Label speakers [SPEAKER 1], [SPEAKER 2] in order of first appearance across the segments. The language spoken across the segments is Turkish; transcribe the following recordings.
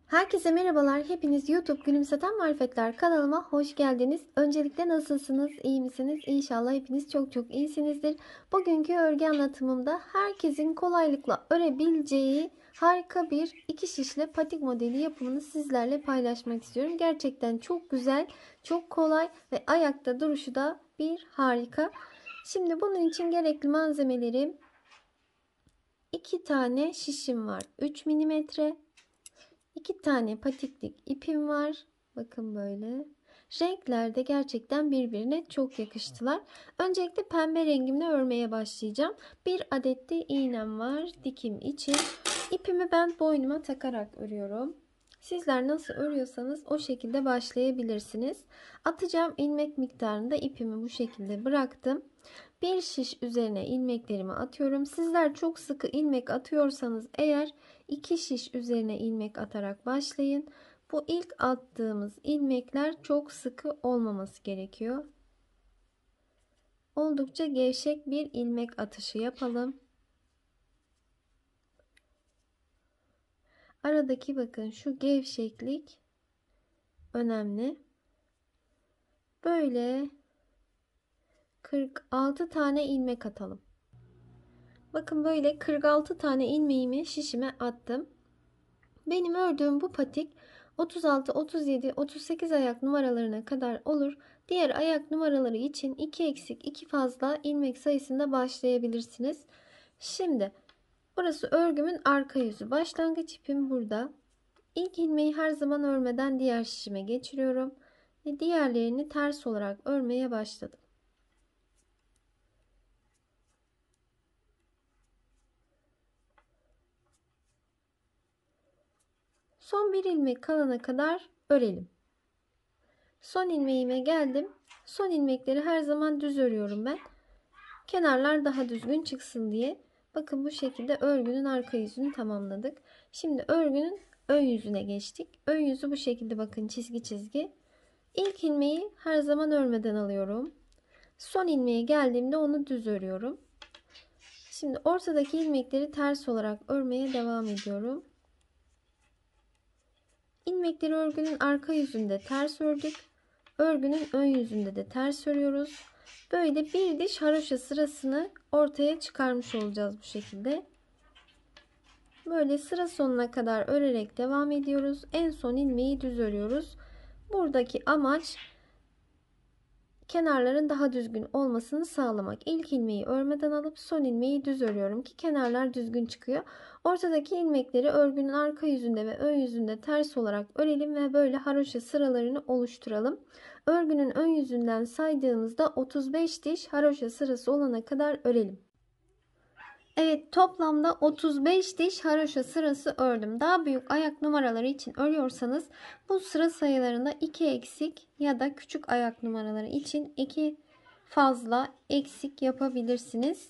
[SPEAKER 1] Herkese merhabalar. Hepiniz YouTube Gülümseten Marifetler kanalıma hoş geldiniz. Öncelikle nasılsınız? İyi misiniz? İnşallah hepiniz çok iyisinizdir. Bugünkü örgü anlatımımda herkesin kolaylıkla örebileceği harika bir iki şişle patik modeli yapımını sizlerle paylaşmak istiyorum. Gerçekten çok güzel, çok kolay ve ayakta duruşu da bir harika. Şimdi bunun için gerekli malzemelerim: 2 tane şişim var. 3 milimetre. 2 tane patiklik ipim var. Bakın böyle. Renkler de gerçekten birbirine çok yakıştılar. Öncelikle pembe rengimle örmeye başlayacağım. Bir adet de iğnem var dikim için. İpimi ben boynuma takarak örüyorum. Sizler nasıl örüyorsanız o şekilde başlayabilirsiniz. Atacağım ilmek miktarında ipimi bu şekilde bıraktım. Bir şiş üzerine ilmeklerimi atıyorum. Sizler çok sıkı ilmek atıyorsanız eğer 2 şiş üzerine ilmek atarak başlayın. Bu ilk attığımız ilmekler çok sıkı olmaması gerekiyor. Oldukça gevşek bir ilmek atışı yapalım. Aradaki bakın şu gevşeklik önemli. Böyle 46 tane ilmek atalım. Bakın böyle 46 tane ilmeğimi şişime attım. Benim ördüğüm bu patik 36, 37, 38 ayak numaralarına kadar olur. Diğer ayak numaraları için 2 eksik 2 fazla ilmek sayısında başlayabilirsiniz. Şimdi burası örgümün arka yüzü. Başlangıç ipim burada. İlk ilmeği her zaman örmeden diğer şişime geçiriyorum. Ve diğerlerini ters olarak örmeye başladım. Son bir ilmek kalana kadar örelim. Son ilmeğime geldim. Son ilmekleri her zaman düz örüyorum ben. Kenarlar daha düzgün çıksın diye. Bakın bu şekilde örgünün arka yüzünü tamamladık. Şimdi örgünün ön yüzüne geçtik. Ön yüzü bu şekilde, bakın çizgi çizgi. İlk ilmeği her zaman örmeden alıyorum. Son ilmeğe geldiğimde onu düz örüyorum. Şimdi ortadaki ilmekleri ters olarak örmeye devam ediyorum. İlmekleri örgünün arka yüzünde ters ördük. Örgünün ön yüzünde de ters örüyoruz. Böyle bir diş haroşa sırasını ortaya çıkarmış olacağız bu şekilde. Böyle sıra sonuna kadar örerek devam ediyoruz. En son ilmeği düz örüyoruz. Buradaki amaç kenarların daha düzgün olmasını sağlamak. İlk ilmeği örmeden alıp son ilmeği düz örüyorum ki kenarlar düzgün çıkıyor. Ortadaki ilmekleri örgünün arka yüzünde ve ön yüzünde ters olarak örelim ve böyle haroşa sıralarını oluşturalım. Örgünün ön yüzünden saydığımızda 35 diş haroşa sırası olana kadar örelim. Evet, toplamda 35 diş haroşa sırası ördüm. Daha büyük ayak numaraları için örüyorsanız bu sıra sayılarında 2 eksik ya da küçük ayak numaraları için 2 fazla eksik yapabilirsiniz.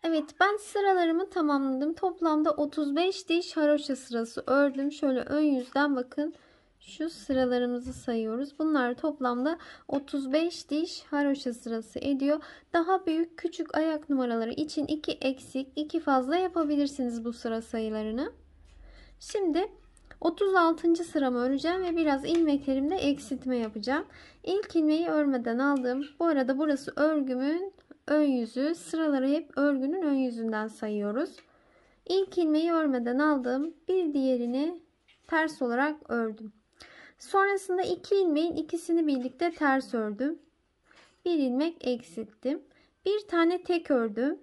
[SPEAKER 1] Evet, ben sıralarımı tamamladım. Toplamda 35 diş haroşa sırası ördüm. Şöyle ön yüzden bakın. Şu sıralarımızı sayıyoruz. Bunlar toplamda 35 diş haroşa sırası ediyor. Daha büyük küçük ayak numaraları için 2 eksik 2 fazla yapabilirsiniz bu sıra sayılarını. Şimdi 36. sıramı öreceğim ve biraz ilmeklerimde eksiltme yapacağım. İlk ilmeği örmeden aldım. Bu arada burası örgümün ön yüzü. Sıraları hep örgünün ön yüzünden sayıyoruz. İlk ilmeği örmeden aldım. Bir diğerini ters olarak ördüm. Sonrasında 2 ilmeğin ikisini birlikte ters ördüm. Bir ilmek eksilttim. Bir tane tek ördüm.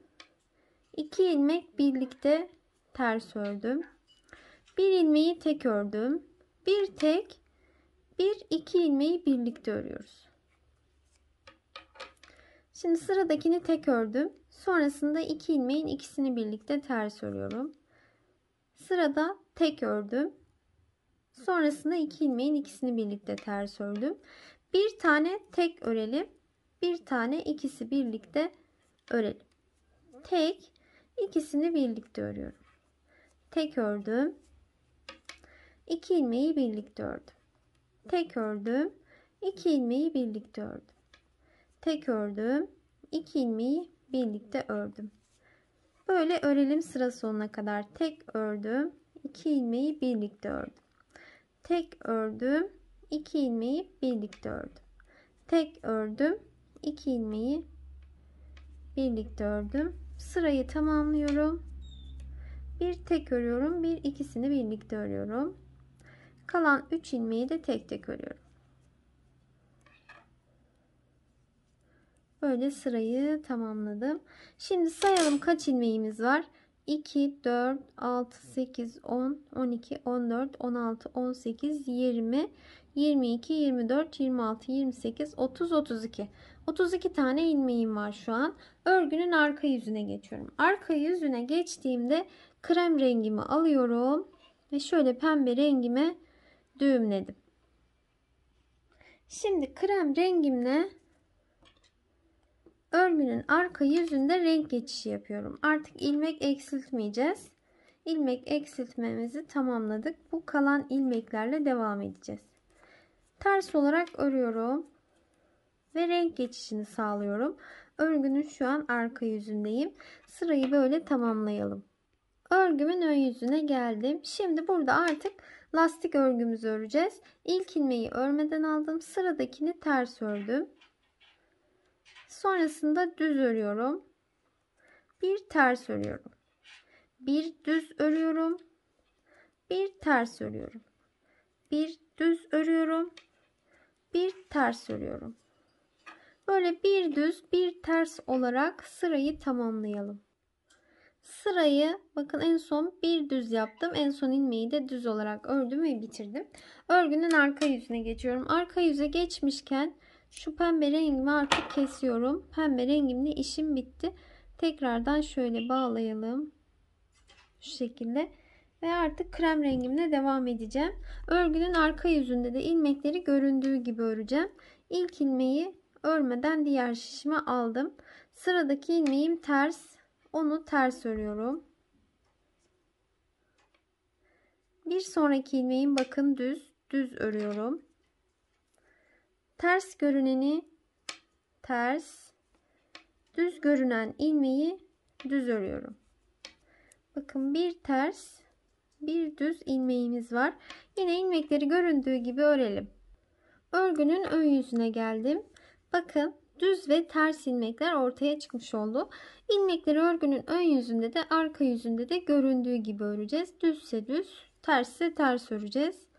[SPEAKER 1] 2 ilmek birlikte ters ördüm. Bir ilmeği tek ördüm. Bir tek, bir iki ilmeği birlikte örüyoruz. Şimdi sıradakini tek ördüm. Sonrasında 2 ilmeğin ikisini birlikte ters örüyorum. Sırada tek ördüm. Sonrasında 2 ilmeğin ikisini birlikte ters ördüm. Bir tane tek örelim. Bir tane ikisi birlikte örelim. Tek, ikisini birlikte örüyorum. Tek ördüm. 2 ilmeği birlikte ördüm. Tek ördüm. 2 ilmeği birlikte ördüm. Tek ördüm. 2 ilmeği birlikte ördüm. Böyle örelim sıra sonuna kadar. Tek ördüm. 2 ilmeği birlikte ördüm. tek ördüm, 2 ilmeği birlikte ördüm. Tek ördüm, 2 ilmeği birlikte ördüm. Sırayı tamamlıyorum. Bir tek örüyorum, bir ikisini birlikte örüyorum. Kalan 3 ilmeği de tek tek örüyorum. Böyle sırayı tamamladım. Şimdi sayalım kaç ilmeğimiz var. 2, 4, 6, 8, 10, 12, 14, 16, 18, 20, 22, 24, 26, 28, 30, 32. 32 tane ilmeğim var şu an. Örgünün arka yüzüne geçiyorum. Arka yüzüne geçtiğimde krem rengimi alıyorum ve şöyle pembe rengime düğümledim. Şimdi krem rengimle örgünün arka yüzünde renk geçişi yapıyorum. Artık ilmek eksiltmeyeceğiz. İlmek eksiltmemizi tamamladık. Bu kalan ilmeklerle devam edeceğiz. Ters olarak örüyorum ve renk geçişini sağlıyorum. Örgünün şu an arka yüzündeyim. Sırayı böyle tamamlayalım. Örgümün ön yüzüne geldim. Şimdi burada artık lastik örgümüzü öreceğiz. İlk ilmeği örmeden aldım. Sıradakini ters ördüm. Sonrasında düz örüyorum. Bir ters örüyorum. Bir düz örüyorum. Bir ters örüyorum. Bir düz örüyorum. Bir ters örüyorum. Böyle bir düz bir ters olarak sırayı tamamlayalım. Sırayı bakın en son bir düz yaptım. En son ilmeği de düz olarak ördüm ve bitirdim. Örgünün arka yüzüne geçiyorum. Arka yüze geçmişken şu pembe rengimi artık kesiyorum. Pembe rengimle işim bitti. Tekrardan şöyle bağlayalım. Şu şekilde. Ve artık krem rengimle devam edeceğim. Örgünün arka yüzünde de ilmekleri göründüğü gibi öreceğim. İlk ilmeği örmeden diğer şişime aldım. Sıradaki ilmeğim ters. Onu ters örüyorum. Bir sonraki ilmeğim bakın düz örüyorum. Ters görüneni ters, düz görünen ilmeği düz örüyorum. Bakın bir ters, bir düz ilmeğimiz var. Yine ilmekleri göründüğü gibi örelim. Örgünün ön yüzüne geldim. Bakın düz ve ters ilmekler ortaya çıkmış oldu. İlmekleri örgünün ön yüzünde de arka yüzünde de göründüğü gibi öreceğiz. Düzse düz, tersse ters öreceğiz.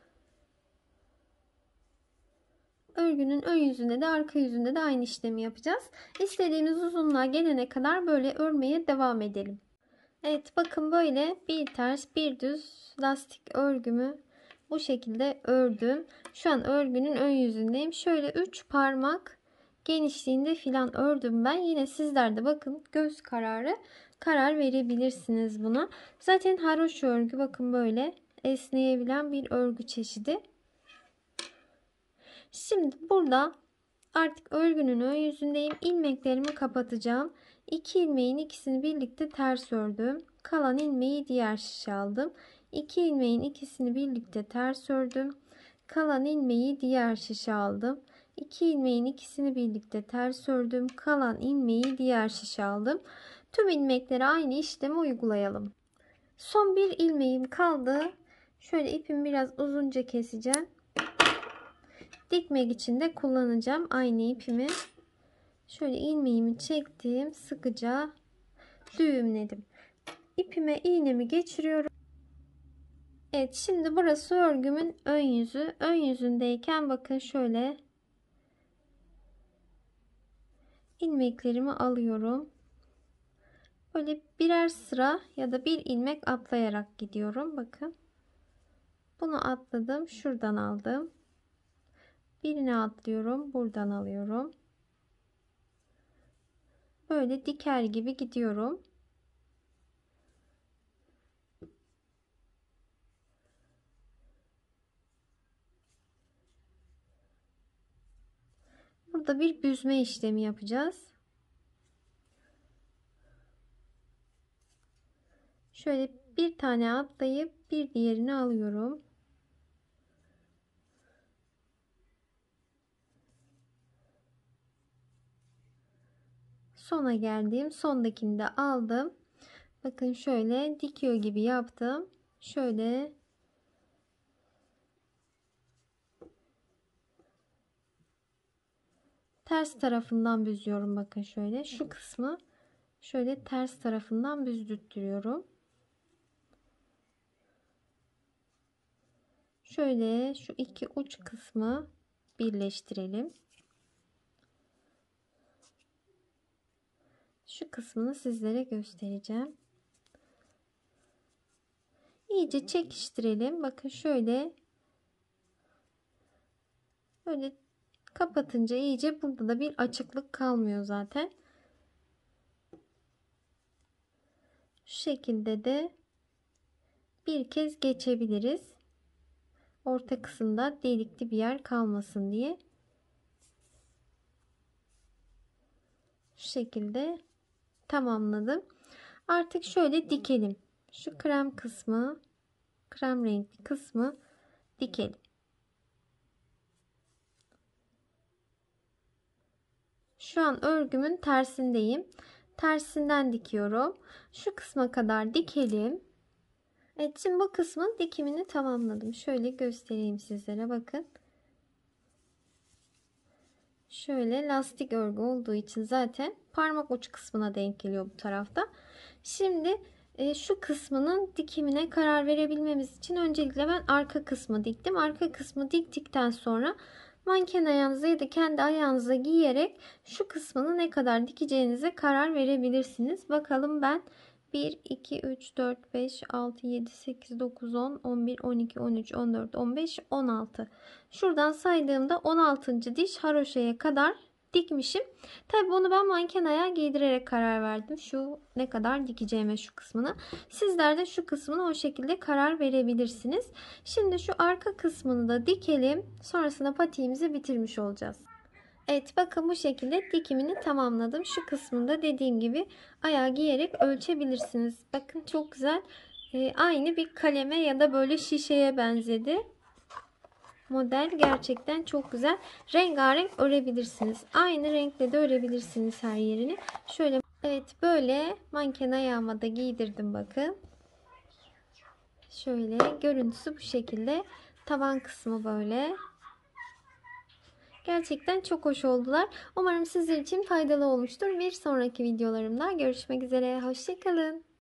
[SPEAKER 1] Örgünün ön yüzünde de arka yüzünde de aynı işlemi yapacağız. İstediğimiz uzunluğa gelene kadar böyle örmeye devam edelim. Evet bakın böyle bir ters bir düz lastik örgümü bu şekilde ördüm. Şu an örgünün ön yüzündeyim. Şöyle 3 parmak genişliğinde filan ördüm ben. Yine sizler de bakın göz kararı karar verebilirsiniz buna. Zaten haroşa örgü bakın böyle esneyebilen bir örgü çeşidi. Şimdi burada artık örgünün ön yüzündeyim. İlmeklerimi kapatacağım. 2 ilmeğin ikisini birlikte ters ördüm. Kalan ilmeği diğer şişe aldım. 2 ilmeğin ikisini birlikte ters ördüm. Kalan ilmeği diğer şişe aldım. 2 ilmeğin ikisini birlikte ters ördüm. Kalan ilmeği diğer şişe aldım. Tüm ilmeklere aynı işlemi uygulayalım. Son bir ilmeğim kaldı. Şöyle ipimi biraz uzunca keseceğim. Dikmek için de kullanacağım aynı ipimi. Şöyle ilmeğimi çektim, sıkıca düğümledim. İpime iğnemi geçiriyorum. Evet, şimdi burası örgümün ön yüzü. Ön yüzündeyken bakın şöyle ilmeklerimi alıyorum. Böyle birer sıra ya da bir ilmek atlayarak gidiyorum. Bakın. Bunu atladım, şuradan aldım. Birini atlıyorum, buradan alıyorum. Böyle diker gibi gidiyorum. Burada bir büzme işlemi yapacağız. Şöyle bir tane atlayıp bir diğerini alıyorum. Sona geldim. Sondakini de aldım. Bakın şöyle dikiyor gibi yaptım. Şöyle ters tarafından büzüyorum. Bakın şöyle şu kısmı şöyle ters tarafından büzdürtüyorum. Şöyle şu iki uç kısmı birleştirelim. Şu kısmını sizlere göstereceğim. İyice çekiştirelim. Bakın şöyle böyle kapatınca iyice burada da bir açıklık kalmıyor zaten. Şu şekilde de bir kez geçebiliriz. Orta kısımda delikli bir yer kalmasın diye. Şu şekilde tamamladım. Artık şöyle dikelim. Şu krem kısmı, krem renkli kısmı dikelim. Şu an örgümün tersindeyim. Tersinden dikiyorum. Şu kısma kadar dikelim. Evet, şimdi bu kısmın dikimini tamamladım. Şöyle göstereyim sizlere, bakın. Şöyle lastik örgü olduğu için zaten parmak uç kısmına denk geliyor bu tarafta. Şimdi şu kısmının dikimine karar verebilmemiz için öncelikle ben arka kısmı diktim. Arka kısmı diktikten sonra manken ayağınıza ya da kendi ayağınıza giyerek şu kısmını ne kadar dikeceğinize karar verebilirsiniz. Bakalım ben 1, 2, 3, 4, 5, 6, 7, 8, 9, 10, 11, 12, 13, 14, 15, 16. Şuradan saydığımda 16. diş haroşaya kadar dikmişim. Tabi bunu ben manken ayağı giydirerek karar verdim. Şu ne kadar dikeceğime şu kısmını. Sizler de şu kısmını o şekilde karar verebilirsiniz. Şimdi şu arka kısmını da dikelim. Sonrasında patiğimizi bitirmiş olacağız. Evet, bakın bu şekilde dikimini tamamladım. Şu kısmında dediğim gibi ayağı giyerek ölçebilirsiniz. Bakın çok güzel. Aynı bir kaleme ya da böyle şişeye benzedi. Model gerçekten çok güzel. Rengarenk örebilirsiniz. Aynı renkle de örebilirsiniz her yerini. Şöyle, evet, böyle manken ayağıma da giydirdim, bakın. Şöyle görüntüsü bu şekilde. Taban kısmı böyle. Gerçekten çok hoş oldular. Umarım sizler için faydalı olmuştur. Bir sonraki videolarımda görüşmek üzere. Hoşça kalın.